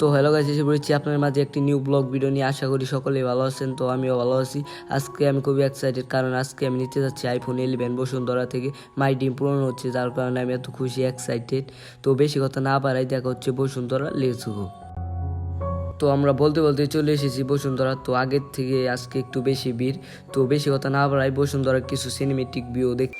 তো hello guys, এসে পড়েছি আপনার মাঝে একটি নিউ ব্লগ ভিডিও নিয়ে। আশা করি সকলেই ভালো আছেন। তো আমিও ভালো আছি। আজকে আমি খুবই এক্সাইটেড, কারণ আজকে আমি নিতে যাচ্ছি আইফোন 11 বসুন্ধরা থেকে। মাই ড্রিম পূরণ হচ্ছে, যার কারণে আমি এত খুশি, এক্সাইটেড। তো বেশি কথা না বাড়াই, দেখা হচ্ছে বসুন্ধরা, লেটস গো। তো আমরা বলতে বলতে চলে এসেছি বসুন্ধরা। তো আগের থেকে আজকে একটু বেশি ভিড়। তো বেশি কথা না বাড়াই, বসুন্ধরার কিছু সিনেমেটিক ভিউ দেখ।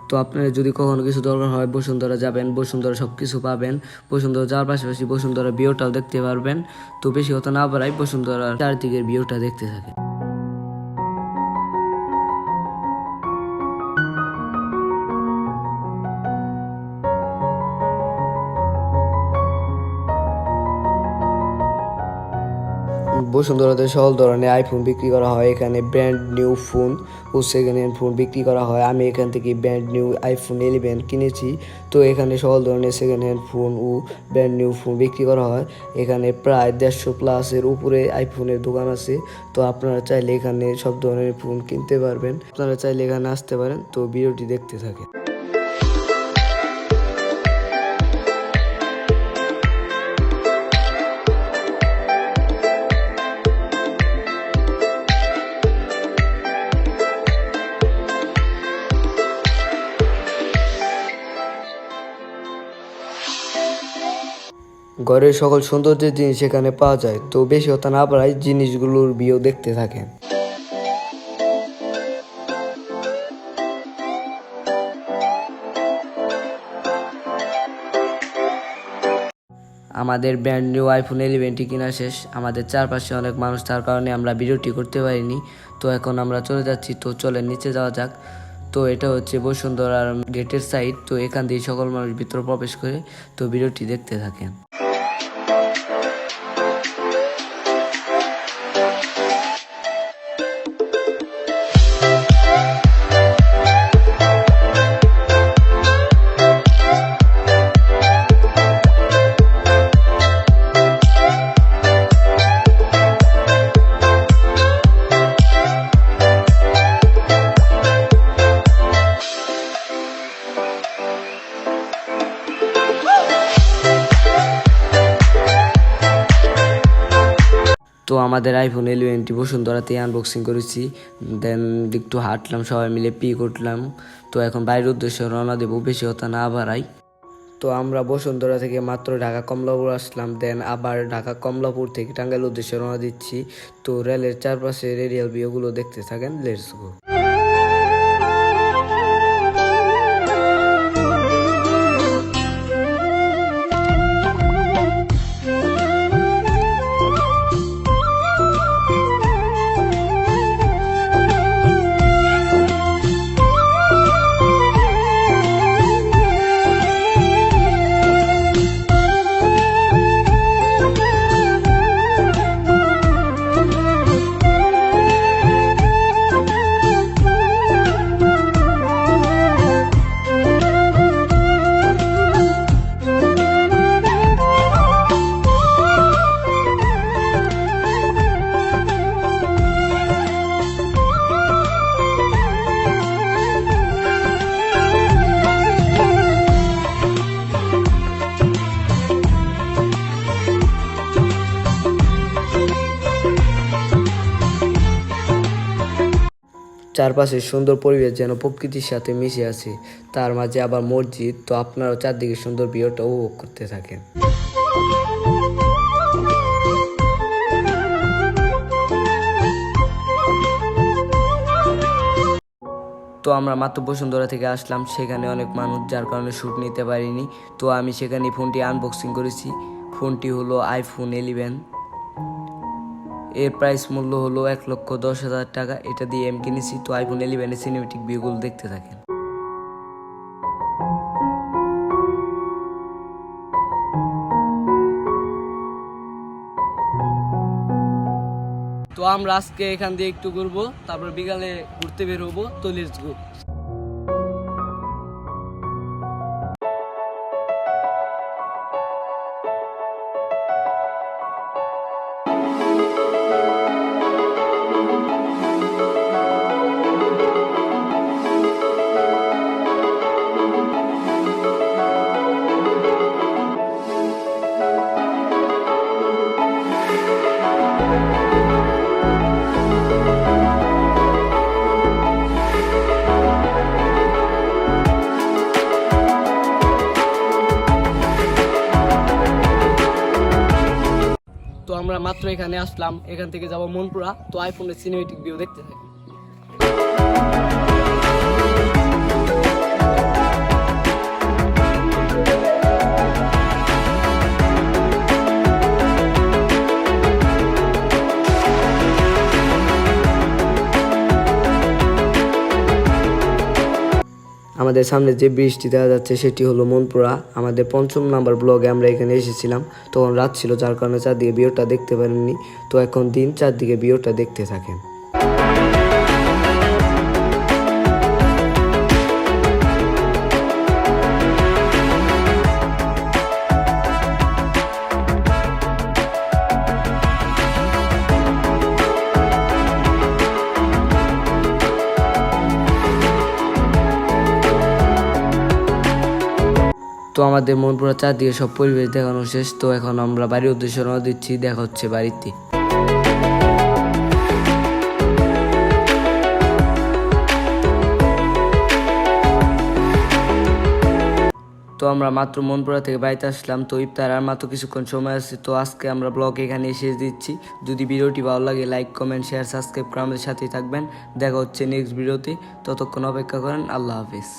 তো আপনার যদি কখনো কিছু দরকার হয়, বসুন্ধরা যাবেন, বসুন্ধরা সব কিছু পাবেন। বসুন্ধরা যাওয়ার পাশাপাশি বসুন্ধরা ভিউটাও দেখতে পারবেন। তো বেশি কথা না বাড়াই, বসুন্ধরার চারদিকের ভিউটা দেখতে থাকে। বসুন্ধরাতে সকল ধরনের আইফোন বিক্রি করা হয়। এখানে ব্র্যান্ড নিউ ফোন ও সেকেন্ড হ্যান্ড ফোন বিক্রি করা হয়। আমি এখান থেকে ব্র্যান্ড নিউ আইফোন 11 কিনেছি। তো এখানে সকল ধরনের সেকেন্ড হ্যান্ড ফোন ও ব্র্যান্ড নিউ ফোন বিক্রি করা হয়। এখানে প্রায় 150+ উপরে আইফোনের দোকান আছে। তো আপনারা চাইলে এখানে সব ধরনের ফোন কিনতে পারবেন। আপনারা চাইলে এখানে আসতে পারেন। তো ভিডিওটি দেখতে থাকেন। ঘরের সকল সৌন্দর্যের জিনিস এখানে পাওয়া যায়। তো বেশি কথা না বাড়াই, জিনিসগুলোর ভিউ দেখতে থাকেন। আমাদের ব্র্যান্ড নিউ আইফোন 11 কিনা শেষ। আমাদের চারপাশে অনেক মানুষ, তার কারণে আমরা ভিডিওটি করতে পারিনি। তো এখন আমরা চলে যাচ্ছি। তো চলেন নিচে যাওয়া যাক। তো এটা হচ্ছে বসুন্ধরার গেটের সাইড। তো এখান দিয়ে সকল মানুষ ভিতরে প্রবেশ করে। তো ভিডিওটি দেখতে থাকেন। তো আমাদের আইফোন 11 বসুন্ধরাতে আনবক্সিং করেছি। দেন একটু হাঁটলাম, সবাই মিলে পিক উঠলাম। তো এখন বাইরের উদ্দেশ্যে রওনা দেবো, বেশি কথা না বাড়াই। তো আমরা বসুন্ধরা থেকে মাত্র ঢাকা কমলাপুর আসলাম। দেন আবার ঢাকা কমলাপুর থেকে টাঙ্গাইল উদ্দেশ্যে রওনা দিচ্ছি। তো রেলের চারপাশে রেডিয়াল ভিউগুলো দেখতে থাকেন। Let's go. চারপাশে সুন্দর পরিবেশ যেন প্রকৃতির সাথে মিশে আছে, তার মাঝে আবার মসজিদ। তো আপনারাও চারদিকে সুন্দর ভিউটা উপভোগ করতে থাকেন। তো আমরা মাত্র বসুন্ধরা থেকে আসলাম, সেখানে অনেক মানুষ, যার কারণে শ্যুট নিতে পারিনি। তো আমি সেখানে ফোনটি আনবক্সিং করেছি। ফোনটি হলো আইফোন 11। এর প্রাইস মূল্য হলো 1,10,000 টাকা। এটা দিয়ে আমি কিনেছি। তো আইফোন 11 সিনেমেটিক ভিউগুলো দেখতে থাকেন। তো আমরা আজকে এখান দিয়ে একটু ঘুরবো, তারপর বিকালে ঘুরতে বের হবো। তো লেটস গো। তো আমরা মাত্র এখানে আসলাম, এখান থেকে যাব মনপুরা। তো আইফোনের সিনেমেটিক ভিউ দেখতে থাকি। আমাদের সামনে যে ব্রিজটি দেখা যাচ্ছে সেটি হলো মনপুরা। আমাদের 5ম নাম্বার ব্লগে আমরা এখানে এসেছিলাম, তখন রাত ছিল, যার কারণে চারদিকে ভিউটা দেখতে পারেননি। তো এখন দিন, চারদিকে ভিউটা দেখতে থাকেন। তো আমাদের মনপুরা চারদিকে সব পরিবেশ দেখানো শেষ। তো এখন আমরা বাড়ির উদ্দেশ্যে রওনা দিচ্ছি। দেখা হচ্ছে বাড়িতে। তো আমরা মাত্র মনপুরা থেকে বাড়িতে আসলাম। তো ইফতার আর মাত্র কিছুক্ষণ সময় আছে। তো আজকে আমরা ব্লগ এখানে শেষ দিচ্ছি। যদি ভিডিওটি ভালো লাগে লাইক, কমেন্ট, শেয়ার, সাবস্ক্রাইব করে আমাদের সাথেই থাকবেন। দেখা হচ্ছে নেক্সট ভিডিওতে। ততক্ষণ অপেক্ষা করেন। আল্লাহ হাফিজ।